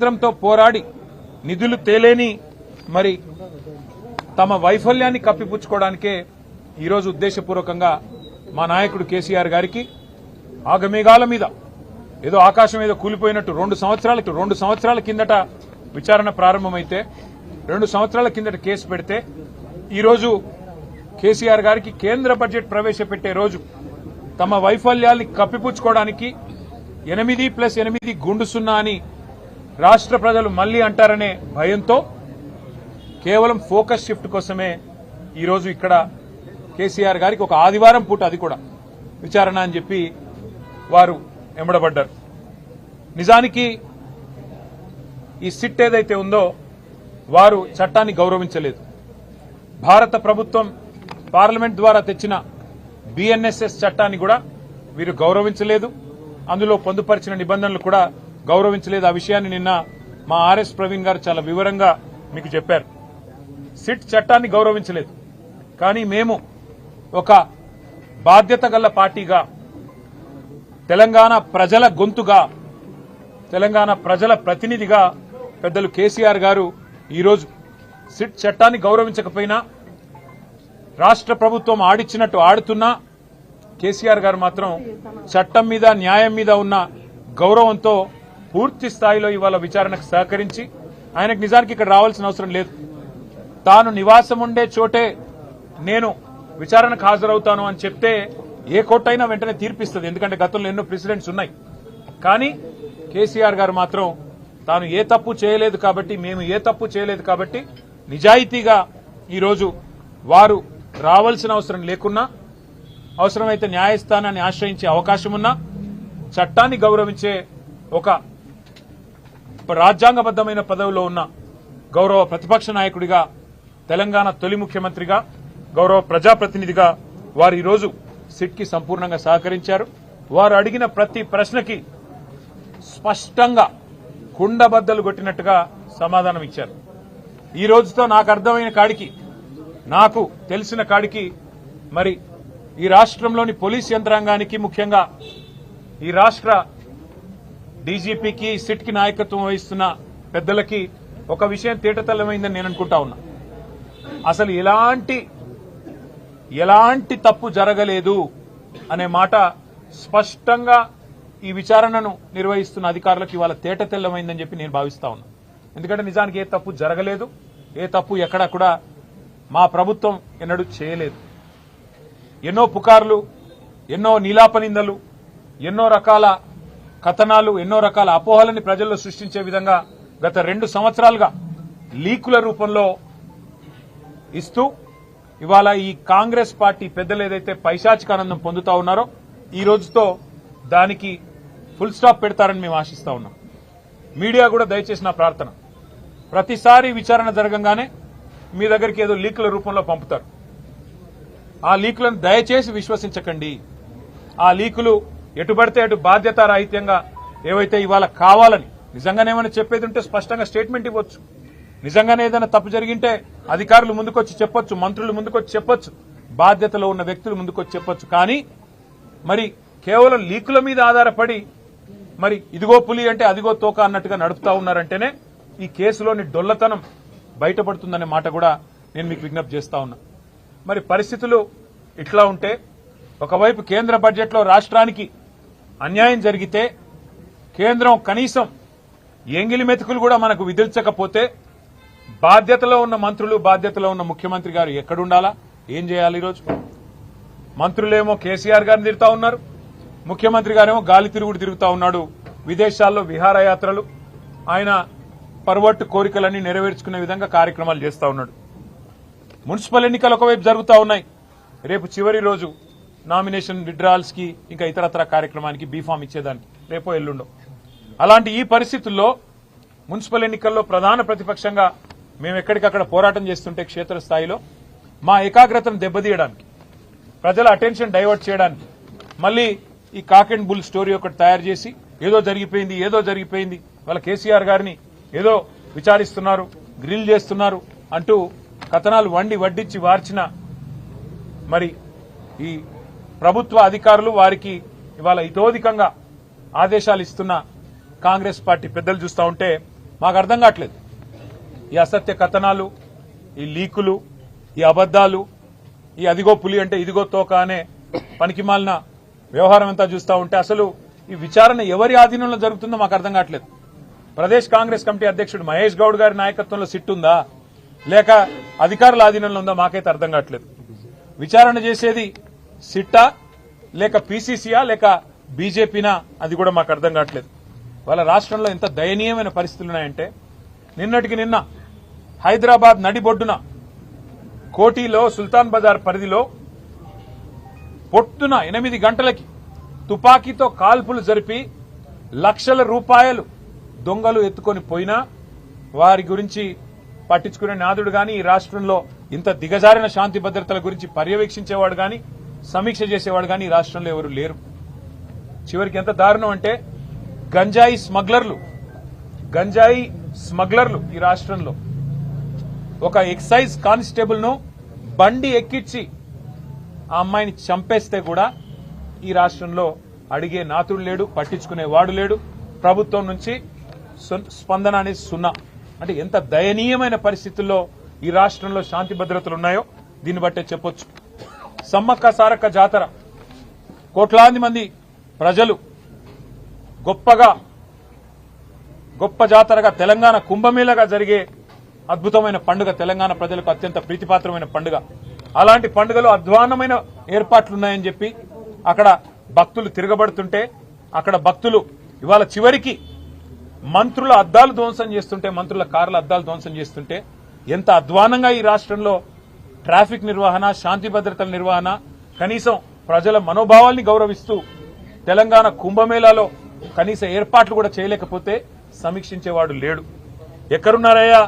కేంద్రంతో పోరాడి నిధులు తేలేని మరి తమ వైఫల్యాన్ని కప్పిపుచ్చుకోవడానికే ఈరోజు ఉద్దేశపూర్వకంగా మా నాయకుడు కేసీఆర్ గారికి ఆగమేఘాల మీద ఏదో ఆకాశం ఏదో కూలిపోయినట్టు 2 సంవత్సరాల కిందట విచారణ ప్రారంభమైతే 2 సంవత్సరాల కిందట కేసు పెడితే ఈరోజు కేసీఆర్ గారికి కేంద్ర బడ్జెట్ ప్రవేశపెట్టే రోజు తమ వైఫల్యాల్ని కప్పిపుచ్చుకోవడానికి 8+8 గుండు సున్నా అని రాష్ట్ర ప్రజలు మళ్లీ అంటారనే భయంతో కేవలం ఫోకస్ షిఫ్ట్ కోసమే ఈరోజు ఇక్కడ కేసీఆర్ గారికి ఒక ఆదివారం పూట అది కూడా విచారణ అని చెప్పి వారు ఎమ్మడబడ్డారు. నిజానికి ఈ సిట్ ఏదైతే ఉందో వారు చట్టాన్ని గౌరవించలేదు. భారత ప్రభుత్వం పార్లమెంట్ ద్వారా తెచ్చిన బిఎన్ఎస్ఎస్ చట్టాన్ని కూడా వీరు గౌరవించలేదు. అందులో పొందుపరిచిన నిబంధనలు కూడా గౌరవించలేదు. ఆ విషయాన్ని నిన్న మా ఆర్ఎస్ ప్రవీణ్ గారు చాలా వివరంగా మీకు చెప్పారు. సిట్ చట్టాన్ని గౌరవించలేదు, కానీ మేము ఒక బాధ్యత గల పార్టీగా తెలంగాణ ప్రజల గొంతుగా తెలంగాణ ప్రజల ప్రతినిధిగా పెద్దలు కేసీఆర్ గారు ఈరోజు సిట్ చట్టాన్ని గౌరవించకపోయినా రాష్ట్ర ప్రభుత్వం ఆడిచ్చినట్టు ఆడుతున్నా కేసీఆర్ గారు మాత్రం చట్టం మీద న్యాయం మీద ఉన్న గౌరవంతో పూర్తి స్థాయిలో ఇవాళ విచారణకు సహకరించి ఆయనకు నిజానికి ఇక్కడ రావాల్సిన అవసరం లేదు. తాను నివాసం ఉండే చోటే నేను విచారణకు హాజరవుతాను అని చెప్తే ఏ కోర్టైనా వెంటనే తీర్పిస్తుంది, ఎందుకంటే గతంలో ఎన్నో ప్రెసిడెంట్స్ ఉన్నాయి. కానీ కేసీఆర్ గారు మాత్రం తాను ఏ తప్పు చేయలేదు కాబట్టి, మేము ఏ తప్పు చేయలేదు కాబట్టి నిజాయితీగా ఈరోజు వారు రావాల్సిన అవసరం లేకున్నా, అవసరమైతే న్యాయస్థానాన్ని ఆశ్రయించే అవకాశం ఉన్నా చట్టాన్ని గౌరవించే ఒక రాజ్యాంగబద్దమైన పదవిలో ఉన్న గౌరవ ప్రతిపక్ష నాయకుడిగా, తెలంగాణ తొలి ముఖ్యమంత్రిగా, గౌరవ ప్రజాప్రతినిధిగా వారు ఈరోజు సిట్ కి సంపూర్ణంగా సహకరించారు. వారు అడిగిన ప్రతి ప్రశ్నకి స్పష్టంగా కుండబద్దలు కొట్టినట్టుగా సమాధానం ఇచ్చారు. ఈ రోజుతో నాకు అర్థమైన కాడికి, నాకు తెలిసిన కాడికి మరి ఈ రాష్ట్రంలోని పోలీస్ యంత్రాంగానికి, ముఖ్యంగా ఈ రాష్ట్ర డీజీపీకి, సిట్ కి నాయకత్వం వహిస్తున్న పెద్దలకి ఒక విషయం తేటతెల్లమైందని నేను అనుకుంటా ఉన్నా. అసలు ఎలాంటి తప్పు జరగలేదు అనే మాట స్పష్టంగా ఈ విచారణను నిర్వహిస్తున్న అధికారులకు ఇవాళ తేటతెల్లమైందని చెప్పి నేను భావిస్తా ఉన్నా. ఎందుకంటే నిజానికి ఏ తప్పు జరగలేదు, ఏ తప్పు ఎక్కడా కూడా మా ప్రభుత్వం ఎన్నడూ చేయలేదు. ఎన్నో పుకార్లు, ఎన్నో నీలాపనిందలు, ఎన్నో రకాల కథనాలు, ఎన్నో రకాల అపోహలని ప్రజల్లో సృష్టించే విధంగా గత 2 సంవత్సరాలుగా లీకుల రూపంలో ఇస్తూ ఇవాళ ఈ కాంగ్రెస్ పార్టీ పెద్దలు ఏదైతే పైశాచికానందం పొందుతా ఉన్నారో ఈ రోజుతో దానికి ఫుల్ స్టాప్ పెడతారని మేము ఆశిస్తా ఉన్నాం. మీడియా కూడా దయచేసి నా ప్రార్థన, ప్రతిసారి విచారణ జరగంగానే మీ దగ్గరికి ఏదో లీకుల రూపంలో పంపుతారు. ఆ లీకులను దయచేసి విశ్వసించకండి. ఆ లీకులు ఎటుబడితే అటు బాధ్యతారాహిత్యంగా ఏవైతే ఇవాళ కావాలని నిజంగానే ఏమైనా చెప్పేది ఉంటే స్పష్టంగా స్టేట్మెంట్ ఇవ్వచ్చు. నిజంగానే ఏదైనా తప్పు జరిగింటే అధికారులు ముందుకొచ్చి చెప్పొచ్చు, మంత్రులు ముందుకొచ్చి చెప్పొచ్చు, బాధ్యతలో ఉన్న వ్యక్తులు ముందుకొచ్చి చెప్పొచ్చు. కానీ మరి కేవలం లీకుల మీద ఆధారపడి మరి ఇదిగో పులి అంటే అదిగో తోక అన్నట్టుగా నడుపుతా ఉన్నారంటేనే ఈ కేసులోని డొల్లతనం బయటపడుతుందనే మాట కూడా నేను మీకు విజ్ఞప్తి చేస్తా ఉన్నా. మరి పరిస్థితులు ఇట్లా ఉంటే ఒకవైపు కేంద్ర బడ్జెట్లో రాష్ట్రానికి అన్యాయం జరిగితే కేంద్రం కనీసం ఎంగిలి మెతుకులు కూడా మనకు విధించకపోతే బాధ్యతలో ఉన్న మంత్రులు, బాధ్యతలో ఉన్న ముఖ్యమంత్రి గారు ఎక్కడుండాలా, ఏం చేయాలి? ఈరోజు మంత్రులేమో కేసీఆర్ గారిని తిరుగుతా ఉన్నారు, ముఖ్యమంత్రి గారేమో గాలి తిరుగుడు తిరుగుతా ఉన్నాడు. విదేశాల్లో విహారయాత్రలు, ఆయన పర్వట్టు కోరికలన్నీ నెరవేర్చుకునే విధంగా కార్యక్రమాలు చేస్తా ఉన్నాడు. మున్సిపల్ ఎన్నికలు ఒకవైపు జరుగుతూ ఉన్నాయి. రేపు చివరి రోజు నామినేషన్ విత్డ్రాయల్స్ కి ఇంకా ఇతరత్ర కార్యక్రమానికి బీఫామ్ ఇచ్చేదానికి రేపో ఎల్లుండో. అలాంటి ఈ పరిస్థితుల్లో మున్సిపల్ ఎన్నికల్లో ప్రధాన ప్రతిపక్షంగా మేము ఎక్కడికక్కడ పోరాటం చేస్తుంటే క్షేత్రస్థాయిలో మా ఏకాగ్రతను దెబ్బతీయడానికి, ప్రజల అటెన్షన్ డైవర్ట్ చేయడానికి మళ్లీ ఈ కాక్ అండ్ బుల్ స్టోరీ ఒకటి తయారు చేసి ఏదో జరిగిపోయింది వాళ్ళ కేసీఆర్ గారిని ఏదో విచారిస్తున్నారు, గ్రిల్ చేస్తున్నారు అంటూ కథనాలు వడ్డించి వార్చిన మరి ఈ ప్రభుత్వ అధికారులు, వారికి ఇవాళ ఇతోధికంగా ఆదేశాలు ఇస్తున్న కాంగ్రెస్ పార్టీ పెద్దలు చూస్తూ ఉంటే మాకు అర్థం కావట్లేదు. ఈ అసత్య కథనాలు, ఈ లీకులు, ఈ అబద్దాలు, ఈ అదిగో పులి అంటే ఇదిగో తోక అనే పనికిమాలిన వ్యవహారం అంతా చూస్తూ ఉంటే అసలు ఈ విచారణ ఎవరి ఆధీనంలో జరుగుతుందో మాకు అర్థం కావట్లేదు. ప్రదేశ్ కాంగ్రెస్ కమిటీ అధ్యక్షుడు మహేష్ గౌడ్ గారి నాయకత్వంలో సిట్ ఉందా, లేక అధికారుల ఆధీనంలో ఉందా మాకైతే అర్థం కావట్లేదు. విచారణ చేసేది సిట్టా, లేక పీసీసీయా, లేక బీజేపీనా, అది కూడా మాకు అర్థం కావట్లేదు. వాళ్ళ రాష్ట్రంలో ఎంత దయనీయమైన పరిస్థితులు ఉన్నాయంటే నిన్నటికి నిన్న హైదరాబాద్ నడిబొడ్డున కోటిలో సుల్తాన్ బజార్ పరిధిలో పొద్దున 8 గంటలకి తుపాకీతో కాల్పులు జరిపి లక్షల రూపాయలు దొంగలు ఎత్తుకొని పోయినా వారి గురించి పట్టించుకునే నాదుడు గాని, ఈ రాష్ట్రంలో ఇంత దిగజారిన శాంతి భద్రతల గురించి పర్యవేక్షించేవాడు గాని, సమీక్ష చేసేవాడు గాని ఈ రాష్ట్రంలో ఎవరు లేరు. చివరికి ఎంత దారుణం అంటే గంజాయి స్మగ్లర్లు ఈ రాష్ట్రంలో ఒక ఎక్సైజ్ కానిస్టేబుల్ ను బండి ఎక్కించి ఆ అమ్మాయిని చంపేస్తే కూడా ఈ రాష్ట్రంలో అడిగే నాతుడు లేడు, పట్టించుకునేవాడు లేడు. ప్రభుత్వం నుంచి స్పందన అనేది సున్నా. అంటే ఎంత దయనీయమైన పరిస్థితుల్లో ఈ రాష్ట్రంలో శాంతి భద్రతలు ఉన్నాయో దీన్ని బట్టే చెప్పొచ్చు. సమ్మక్క సారక్క జాతర కోట్లాది మంది ప్రజలు గొప్ప జాతరగా తెలంగాణ కుంభమేళగా జరిగే అద్భుతమైన పండుగ, తెలంగాణ ప్రజలకు అత్యంత ప్రీతిపాత్రమైన పండుగ. అలాంటి పండుగలో అధ్వాన్నమైన ఏర్పాట్లున్నాయని చెప్పి అక్కడ భక్తులు తిరగబడుతుంటే, అక్కడ భక్తులు ఇవాళ చివరికి మంత్రుల అద్దాలు ధ్వంసం చేస్తుంటే, మంత్రుల కార్ల అద్దాలు ధ్వంసం చేస్తుంటే ఎంత అధ్వానంగా ఈ రాష్ట్రంలో ట్రాఫిక్ నిర్వహణ, శాంతి భద్రతల నిర్వహణ, కనీసం ప్రజల మనోభావాల్ని గౌరవిస్తూ తెలంగాణ కుంభమేళాలో కనీస ఏర్పాట్లు కూడా చేయలేకపోతే సమీక్షించేవాడు లేడు. ఎక్కడున్నారయ్యా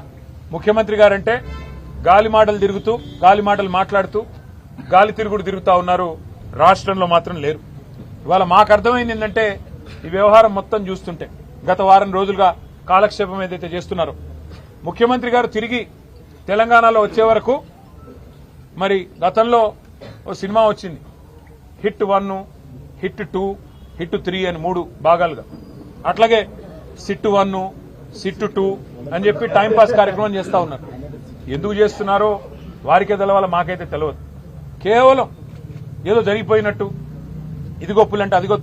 ముఖ్యమంత్రి గారంటే గాలి మాటలు మాట్లాడుతూ గాలి తిరుగుడు తిరుగుతా ఉన్నారు. రాష్ట్రంలో మాత్రం లేరు. ఇవాళ మాకు అర్థమైంది ఏంటంటే ఈ వ్యవహారం మొత్తం చూస్తుంటే గత వారం రోజులుగా కాలక్షేపం ఏదైతే చేస్తున్నారో, ముఖ్యమంత్రి గారు తిరిగి తెలంగాణలో వచ్చే వరకు మరి గతంలో ఓ సినిమా వచ్చింది, హిట్ 1, హిట్ 2, హిట్ 3 అని 3 భాగాలుగా. అట్లాగే సిట్ 1, సిట్ 2 అని చెప్పి టైంపాస్ కార్యక్రమం చేస్తా ఉన్నారు. ఎందుకు చేస్తున్నారో వారికే తెలవాలి, మాకైతే తెలియదు. కేవలం ఏదో జరిగిపోయినట్టు ఇదిగో పులంటే అదిగో